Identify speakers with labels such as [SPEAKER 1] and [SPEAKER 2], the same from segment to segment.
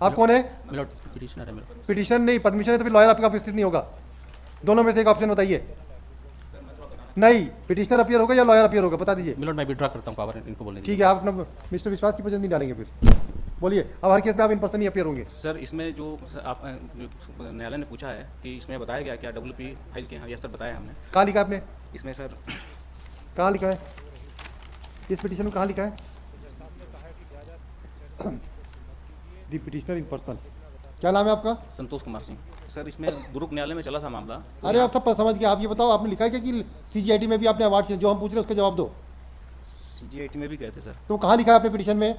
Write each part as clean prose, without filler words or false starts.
[SPEAKER 1] आप कौन है?
[SPEAKER 2] पिटिशनर है मेरा।
[SPEAKER 1] पिटिशन नहीं, परमिशन है तो फिर लॉयर आपका उपस्थित नहीं होगा। दोनों में से एक ऑप्शन बताइए। नहीं, पिटिशनर अपीयर होगा या लॉयर अपीयर होगा, बता दीजिए।
[SPEAKER 2] मिलोड मैं विड्रॉ करता हूँ पावर, इनको बोलने
[SPEAKER 1] ठीक है, आप अपना मिस्टर विश्वास की वजह नहीं डालेंगे फिर। बोलिए, अब हर केस में आप इन पर्सन ही अपीयर होंगे।
[SPEAKER 2] सर इसमें जो आप न्यायालय ने पूछा है कि इसमें बताया गया क्या WP फाइल के? हाँ यस सर, बताया हमने।
[SPEAKER 1] कहाँ लिखा आपने?
[SPEAKER 2] इसमें सर
[SPEAKER 1] कहाँ लिखा है इस पिटिशन में? कहाँ लिखा है? दी पिटिशनर इन पर्सन। क्या नाम है आपका?
[SPEAKER 2] संतोष कुमार सिंह। सर इसमें दुरुक न्यायालय में चला था मामला।
[SPEAKER 1] अरे आप सब समझ गए। आप ये बताओ, आपने लिखा है क्या कि CGIT में भी आपने अवार्ड, जो हम पूछ रहे हैं उसका जवाब दो।
[SPEAKER 2] CGIT में भी गए थे सर।
[SPEAKER 1] तो कहाँ लिखा है आपने पिटिशन में?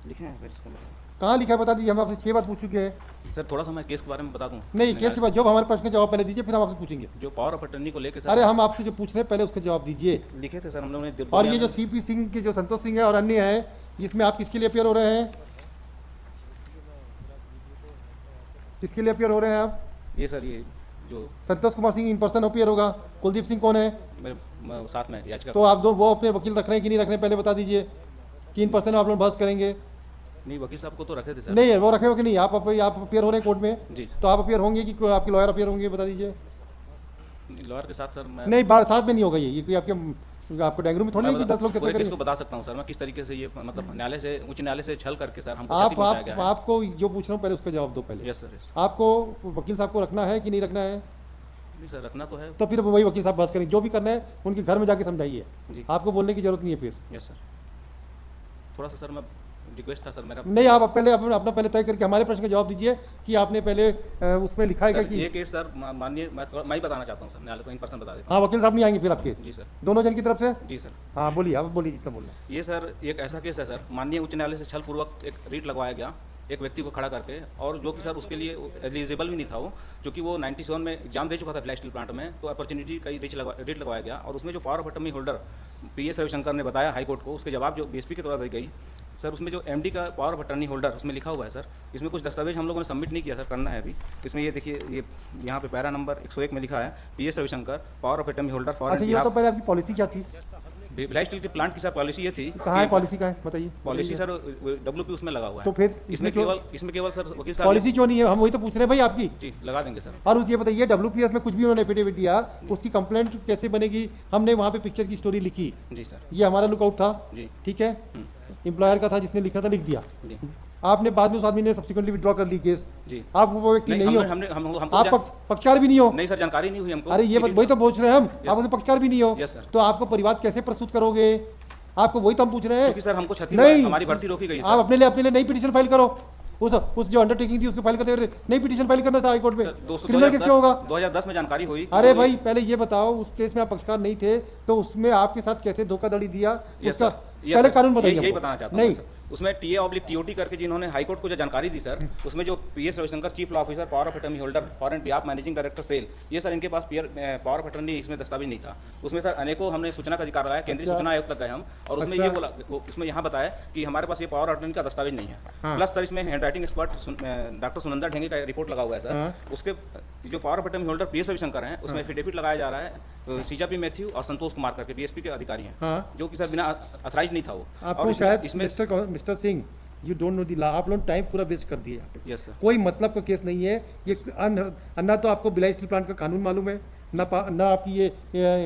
[SPEAKER 2] लिखे हैं सर, इसका मतलब
[SPEAKER 1] कहाँ लिखा है बता दीजिए। हम आपसे 6 बार पूछ चुके हैं।
[SPEAKER 2] सर थोड़ा सा मैं केस के बारे में बता दूं।
[SPEAKER 1] नहीं, केस के बाद जो हमारे प्रश्न का जवाब पहले दीजिए, फिर हम आपसे पूछेंगे।
[SPEAKER 2] जो पावर ऑफ अटर्नी को लेकर सर,
[SPEAKER 1] अरे हम आपसे जो पूछ रहे हैं पहले उसका जवाब दीजिए।
[SPEAKER 2] लिखे थे सर हम लोगों ने।
[SPEAKER 1] और ये जो CP सिंह के जो संतोष सिंह है और अन्य है, इसमें आप किसके लिए अपियर हो रहे हैं? किसके लिए अपियर हो रहे हैं आप?
[SPEAKER 2] ये सर ये जो
[SPEAKER 1] Santosh Kumar Singh in person appear होगा। कुलदीप सिंह कौन है?
[SPEAKER 2] मेरे साथ में याचिका।
[SPEAKER 1] तो आप दो वो अपने वकील रख रहे हैं कि नहीं रख रहे हैं, पहले बता दीजिए कि इन पर्सन आप लोग बहस करेंगे।
[SPEAKER 2] नहीं, वकील साहब को तो रखे थे सर।
[SPEAKER 1] नहीं, वो रखे हो कि नहीं? आप अपियर हो रहे हैं कोर्ट में
[SPEAKER 2] जी।
[SPEAKER 1] तो आप अपियर होंगे कि आपके लॉयर अपियर होंगे, बता दीजिए।
[SPEAKER 2] लॉयर के साथ सर मैं
[SPEAKER 1] नहीं, बात साथ में नहीं होगा। ये कोई आपको डायग्राम में थोड़ी है कि 10 लोग चर्चा करेंगे।
[SPEAKER 2] इसको बता सकता हूँ सर मैं किस तरीके से ये मतलब न्यायालय से, उच्च न्यायालय से छल करके सर हमको
[SPEAKER 1] आपको जो पूछ रहा हूँ पहले उसका जवाब दो पहले।
[SPEAKER 2] Yes sir yes.
[SPEAKER 1] आपको वकील साहब को रखना है कि नहीं रखना है?
[SPEAKER 2] नहीं सर, रखना तो है।
[SPEAKER 1] तो फिर वही वकील साहब बहस करेंगे। जो भी करना है उनके घर में जाके समझाइए, आपको बोलने की जरूरत नहीं है फिर।
[SPEAKER 2] Yes sir. थोड़ा सा सर मैं रिक्वेस्ट था सर मेरा।
[SPEAKER 1] नहीं, आप पहले अपना पहले तय करके हमारे प्रश्न का जवाब दीजिए कि आपने पहले उसमें लिखा है कि
[SPEAKER 2] ये केस सर माननीय मैं ही बताना चाहता हूँ सर, न्यायालय को इन पर्सन बता देता
[SPEAKER 1] हाँ, वकील साहब नहीं आएंगे फिर आपके?
[SPEAKER 2] जी सर।
[SPEAKER 1] दोनों जन की तरफ से?
[SPEAKER 2] जी सर।
[SPEAKER 1] हाँ बोलिए, आप बोलिए जितना बोलना।
[SPEAKER 2] ये सर एक ऐसा केस है सर, माननीय उच्च न्यायालय से छलपूर्वक एक रीट लगवाया गया एक व्यक्ति को खड़ा करके, और जो कि सर उसके लिए एलिजिबल भी नहीं था वो, क्योंकि वो 97 में एग्जाम दे चुका था फ्लैश स्टील प्लांट में। तो अपॉर्चुनिटी का रीट लगवाया गया, और उसमें जो power of attorney holder PS Ravishankar ने बताया हाई कोर्ट को, उसके जवाब जो BSP के द्वारा दी गई सर, उसमें जो MD का पावर ऑफ अटर्नी होल्डर उसमें लिखा हुआ है सर। इसमें कुछ दस्तावेज हम लोगों ने सबमिट नहीं किया सर, करना है अभी। इसमें ये देखिए, ये यहाँ पे पैरा नंबर 101 में लिखा है PS Ravishankar power of attorney holder for.
[SPEAKER 1] अच्छा, ये तो पहले आपकी पॉलिसी क्या थी?
[SPEAKER 2] फ्लैश स्टील के प्लांट की सर पॉलिसी ये थी।
[SPEAKER 1] कहाँ है पॉलिसी? का है बताइए।
[SPEAKER 2] पॉलिसी सर WP उसमें लगा हुआ है।
[SPEAKER 1] तो फिर
[SPEAKER 2] इसमें केवल सर वकील साहब
[SPEAKER 1] पॉलिसी क्यों नहीं है? हम वही तो पूछ रहे हैं भाई आपकी।
[SPEAKER 2] जी लगा देंगे सर।
[SPEAKER 1] और ये बताइए, WPS में कुछ भी उन्होंने एफिडेविट दिया, उसकी कंप्लेंट कैसे बनेगी? हमने वहाँ पे पिक्चर की स्टोरी लिखी।
[SPEAKER 2] जी सर।
[SPEAKER 1] ये हमारा लुकआउट था।
[SPEAKER 2] जी
[SPEAKER 1] ठीक है, एम्प्लॉयर का था जिसने लिखा था, लिख दिया।
[SPEAKER 2] जी।
[SPEAKER 1] आपने बाद में उस आदमी ने सब्सिक्वेंटली विड्रॉ कर ली केस।
[SPEAKER 2] जी।
[SPEAKER 1] आप वो व्यक्ति नहीं हो, आप पक्षकार भी नहीं हो।
[SPEAKER 2] नहीं सर, जानकारी नहीं हुई हमको।
[SPEAKER 1] अरे ये वही तो पूछ रहे हैं हम, आप उसमें पक्षकार भी नहीं हो।
[SPEAKER 2] Yes sir.
[SPEAKER 1] तो आपको परिवाद कैसे प्रस्तुत करोगे? आपको वही तो हम पूछ रहे हैं।
[SPEAKER 2] क्योंकि सर हमको छत्तीसगढ़ हमारी भर्ती रोकी गई।
[SPEAKER 1] आप अपने लिए नई पिटीशन फाइल करो। उस जो अंडरटेकिंग थी उसको फाइल करते हुए नई पिटीशन फाइल करना था हाई कोर्ट में। क्रिमिनल केस क्या होगा?
[SPEAKER 2] 2010 में जानकारी हुई।
[SPEAKER 1] अरे भाई पहले ये बताओ, उस केस में आप पक्षकार नहीं थे तो उसमें आपके साथ कैसे धोखाधड़ी दिया, उसका पहले कानून बताइए।
[SPEAKER 2] यही बताना चाहता हूं नहीं। उसमें TA/TOT करके जिन्होंने हाई कोर्ट को जो जानकारी दी सर, उसमें जो PS Ravishankar chief law officer power of attorney holder for and behalf managing director cell, ये सर इनके पास पावर ऑफ अटर्नी इसमें दस्तावेज नहीं था। उसमें सर अनेकों हमने सूचना का अधिकार लगाया, केंद्रीय सूचना आयोग तक गए हम, और उसमें ये बोला, उसमें यहाँ बताया कि हमारे पास ये पावर ऑफ अटर्नी का दस्तावेज नहीं है। प्लस सर इसमें hand writing expert doctor Sunanda Dhenge का रिपोर्ट लगा हुआ है सर। उसके जो power of attorney holder PS Ravishankar हैं, उसमें एफिडेविट लगाया जा रहा है CJP मैथ्यू और संतोष कुमार करके BSP के अधिकारी हैं, जो कि सर बिना अथराइज नहीं था वो।
[SPEAKER 1] आपको शायद mister Singh, you don't know the law. आप लोग टाइम पूरा वेस्ट कर दिए यहाँ पे।
[SPEAKER 2] Yes sir.
[SPEAKER 1] कोई मतलब का केस नहीं है ये। ना तो आपको भिलाई स्टील प्लांट का कानून मालूम है, ना आपकी ये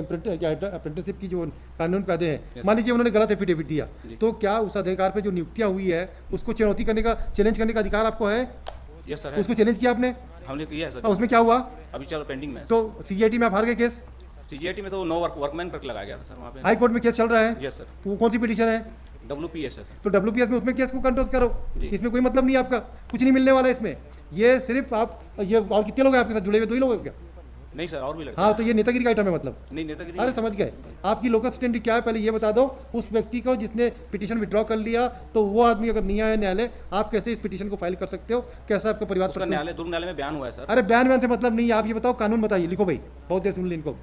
[SPEAKER 1] अप्रेंटिसशिप की जो कानून पैदे हैं। मान लीजिए उन्होंने गलत एफिडेविट दिया, तो क्या उस अधिकार पे जो नियुक्तियां हुई है उसको चुनौती करने का, चैलेंज करने का अधिकार आपको है?
[SPEAKER 2] Yes sir.
[SPEAKER 1] उसको चैलेंज किया आपने?
[SPEAKER 2] हमने किया है सर।
[SPEAKER 1] उसमें क्या हुआ?
[SPEAKER 2] अभी चलो पेंडिंग में।
[SPEAKER 1] तो CGIT में आप हार गए केस?
[SPEAKER 2] CGIT में तो नो वर्कमैन करके लगाया गया था सर वहाँ पे।
[SPEAKER 1] हाई कोर्ट में केस चल रहा है।
[SPEAKER 2] Yes sir.
[SPEAKER 1] वो कौन सी पिटीशन है?
[SPEAKER 2] WPS है सर।
[SPEAKER 1] तो WPS में उसमें केस को कंट्रोल करो। इसमें कोई मतलब नहीं है आपका, कुछ नहीं मिलने वाला है इसमें। ये सिर्फ आप ये, और कितने लोग हैं आपके साथ जुड़े हुए? 2 ही लोग हैं क्या?
[SPEAKER 2] नहीं सर, और भी लगता
[SPEAKER 1] हाँ, तो ये नेतागिरी का आइटम है मतलब।
[SPEAKER 2] नहीं नेतागिरी।
[SPEAKER 1] अरे समझ गए। आपकी लोकल स्टैंड क्या है पहले ये बता दो। उस व्यक्ति को जिसने पिटीशन विड्रॉ कर लिया, तो वो आदमी अगर नहीं आया न्यायालय, आप कैसे इस पिटीशन को फाइल कर सकते हो? कैसा आपका परिवार?
[SPEAKER 2] न्यायालय दुर्ग न्यायालय में बयान हुआ है सर।
[SPEAKER 1] अरे बयान से मतलब नहीं है। आप ये बताओ, कानून बताइए, लिखो भाई, बहुत देर सुन ली इनको।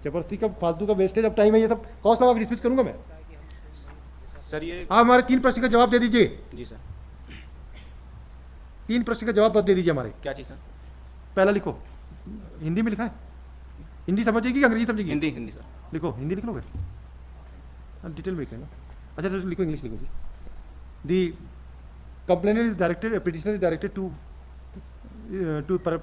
[SPEAKER 1] जबरदस्ती का फालतू का वेस्टेज ऑफ टाइम है ये सब। कॉस्ट लगा के डिसमिस करूंगा मैं
[SPEAKER 2] सर। ये
[SPEAKER 1] आप हमारे 3 प्रश्न का जवाब दे दीजिए।
[SPEAKER 2] जी सर।
[SPEAKER 1] 3 प्रश्न का जवाब दे दीजिए हमारे।
[SPEAKER 2] क्या चीज़ सर?
[SPEAKER 1] पहला लिखो, हिंदी में लिखा है। हिंदी समझेगी कि अंग्रेजी समझेगी?
[SPEAKER 2] हिंदी। हिंदी सर।
[SPEAKER 1] लिखो, हिंदी लिख लोगे? डिटेल में लिखेगा। अच्छा तो लिखो इंग्लिश लिखो जी. The complainant is directed, a petitioner is directed to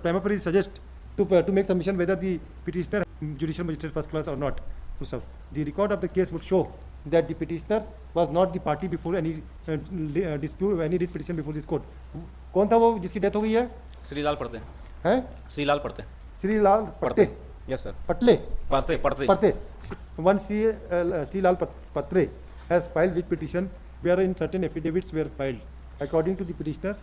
[SPEAKER 1] prima facie suggest to make submission whether the petitioner judicial magistrate first class or not. So the record of the case would show that the petitioner was not the party before any dispute, any writ petition before this court. कौन था वो जिसकी death हो गई है?
[SPEAKER 2] श्रीलाल पढ़ते
[SPEAKER 1] हैं?
[SPEAKER 2] श्रीलाल पढ़ते
[SPEAKER 1] श्रीलाल पट्टे.
[SPEAKER 2] Yes sir.
[SPEAKER 1] पटले.
[SPEAKER 2] पढ़ते.
[SPEAKER 1] One Srilal Patre has filed writ petition wherein certain affidavits were filed. According to the petitioner,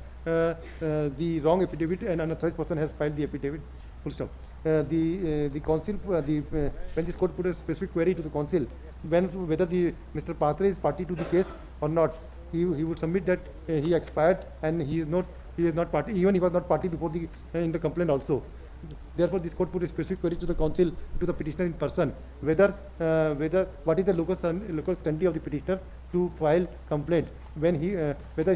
[SPEAKER 1] the wrong affidavit and unauthorized person has filed the affidavit. Full stop. The council, when this court put a specific query to the council, whether the Mr. Patre is party to the case or not, he would submit that he expired and he is not party. Even he was not party before in the complaint also. Therefore, this court put a specific query to the council, to the petitioner in person, whether what is the locus standi of the petitioner to file complaint, when what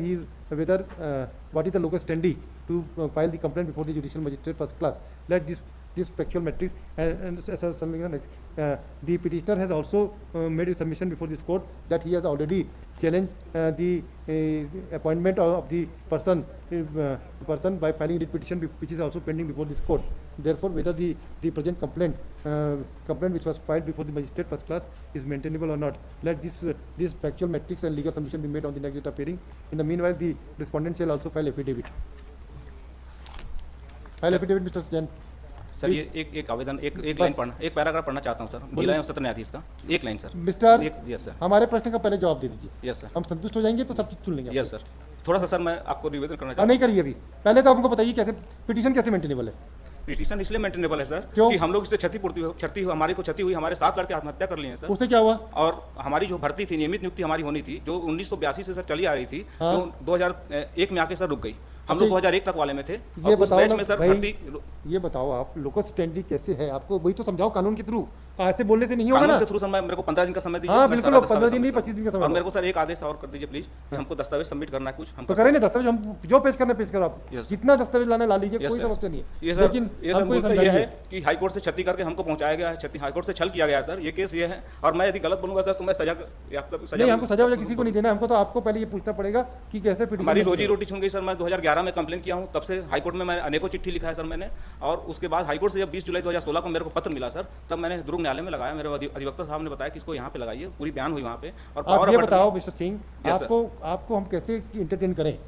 [SPEAKER 1] is the locus standi to file the complaint before the judicial magistrate first class. Let this factual matrix and something next. The petitioner has also made a submission before this court that he has already challenged the appointment of the person by filing writ petition, which is also pending before this court. Therefore, whether the present complaint which was filed before the magistrate first class is maintainable or not, let this factual matrix and legal submission be made on the next date of hearing. In the meanwhile, the respondent shall also file affidavit. File affidavit, Mr. Jain.
[SPEAKER 2] Sir ये एक आवेदन एक line पढ़ना, एक paragraph पढ़ना चाहता हूँ sir. जिला एवं सत्र न्यायाधीश का एक line sir.
[SPEAKER 1] Mister,
[SPEAKER 2] yes sir.
[SPEAKER 1] हमारे प्रश्न का पहले जवाब दे दीजिए.
[SPEAKER 2] Yes sir.
[SPEAKER 1] हम संतुष्ट हो जाएंगे तो सब चीज सुन लेंगे.
[SPEAKER 2] Yes sir. थोड़ा सा सर मैं आपको निवेदन करना चाहता हूँ.
[SPEAKER 1] नहीं करिए अभी. पहले तो हमको बताइए कैसे पिटीशन कैसे मेंटेनेबल है.
[SPEAKER 2] पिटीशन इसलिए मेंटेनेबल है सर
[SPEAKER 1] क्यों?
[SPEAKER 2] कि हम लोग इससे क्षति हुई, हमारे को क्षति हुई, हमारे 7 लड़के आत्महत्या कर लिए हैं सर.
[SPEAKER 1] उससे क्या हुआ?
[SPEAKER 2] और हमारी जो भर्ती थी, नियमित नियुक्ति हमारी होनी थी, जो 1982 से सर चली आ रही थी, जो 2001 में आके सर रुक गई. हम लोग 2001 तक वाले में थे.
[SPEAKER 1] ये
[SPEAKER 2] उस बैच में सर भर्ती.
[SPEAKER 1] ये बताओ आप लोकल स्टैंडिंग कैसे है, आपको वही तो समझाओ कानून के थ्रू. ऐसे बोलने से नहीं होगा ना.
[SPEAKER 2] कानून के थ्रू सर मेरे को 15 दिन का समय दीजिए.
[SPEAKER 1] हाँ बिल्कुल, 15 दिन नहीं 25 दिन का समय.
[SPEAKER 2] और मेरे को सर एक आदेश और कर दीजिए प्लीज. हमको दस्तावेज सबमिट करना है कुछ. हम
[SPEAKER 1] तो करें ना दस्तावेज, हम जो पेश करना पेश करो आप. जितना दस्तावेज लाना ला लीजिए, कोई समस्या नहीं है.
[SPEAKER 2] लेकिन ये है कि हाई कोर्ट से क्षति करके हमको पहुंचाया गया है, हाई कोर्ट से छल किया गया है सर. ये केस ये है और मैं यदि गलत बोलूंगा सर तो मैं सजा
[SPEAKER 1] नहीं. हमको सजा किसी को नहीं देना. हमको तो आपको पहले ये पूछना पड़ेगा कि कैसे
[SPEAKER 2] हमारी रोजी रोटी छूट गई सर. मैं 2011 में कंप्लेन किया हूँ, तब से हाई कोर्ट में मैं अनेकों चिट्ठी लिखा है सर मैंने. और उसके बाद हाई कोर्ट से जब 20 जुलाई 2016 को मेरे को पत्र मिला सर, तब मैंने दुर्ग न्यायालय में लगाया. मेरे अधिवक्ता साहब ने बताया कि इसको यहाँ पे लगाइए, पूरी बयान हुई वहाँ पे. और
[SPEAKER 1] आप ये बताओ मिस्टर सिंह, आपको हम कैसे इंटरटेन करें?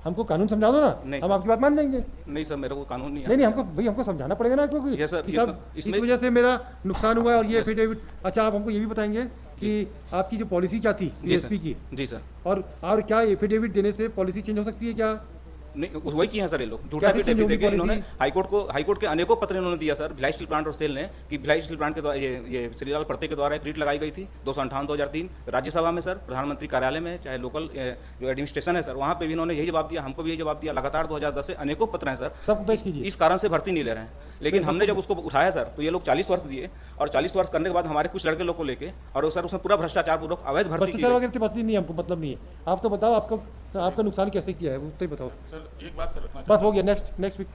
[SPEAKER 1] हमको कानून समझा दो ना, हम आपकी बात मान जाएंगे.
[SPEAKER 2] नहीं सर, मेरे को कानून
[SPEAKER 1] नहीं हमको समझाना पड़ेगा ना आपको कि सब इस वजह से मेरा नुकसान हुआ है और ये एफिडेविट. अच्छा, आप हमको ये भी बताएंगे कि आपकी जो पॉलिसी क्या थी डीएसपी की?
[SPEAKER 2] जी सर.
[SPEAKER 1] और क्या एफिडेविट देने से पॉलिसी चेंज हो सकती है क्या?
[SPEAKER 2] नहीं, वही किए हैं सर ये लोग. झूठा एफिडेविट देके इन्होंने हाईकोर्ट के अनेकों पत्र इन्होंने दिया सर भिलाई स्टील प्लांट और सेल ने कि भिलाई स्टील प्लांट के द्वारा ये श्रीलाल पर्ते के द्वारा एक रीट लगाई गई थी 258/2003 राज्यसभा में सर, प्रधानमंत्री कार्यालय में, चाहे लोकल जो एडमिनिस्ट्रेशन है सर, वहाँ पे भी इन्होंने यही जवाब दिया, हमको भी यही जवाब दिया. लगातार 2010 से अनेकों पत्र हैं सर,
[SPEAKER 1] सब पेश कीजिए.
[SPEAKER 2] इस कारण से भर्ती नहीं ले रहे हैं. लेकिन हमने जब उसको उठाया सर तो ये लोग 40 वर्ष दिए और 40 वर्ष करने के बाद हमारे कुछ लड़के लोग को लेके और सर उसमें पूरा भ्रष्टाचार पूर्वक अवैध भर्ती
[SPEAKER 1] नहीं. हमको मतलब नहीं है. आप तो बताओ आपका नुकसान कैसे किया है, वो तो ही बताओ.
[SPEAKER 3] सर एक बात सर
[SPEAKER 1] बस हो गया. Next week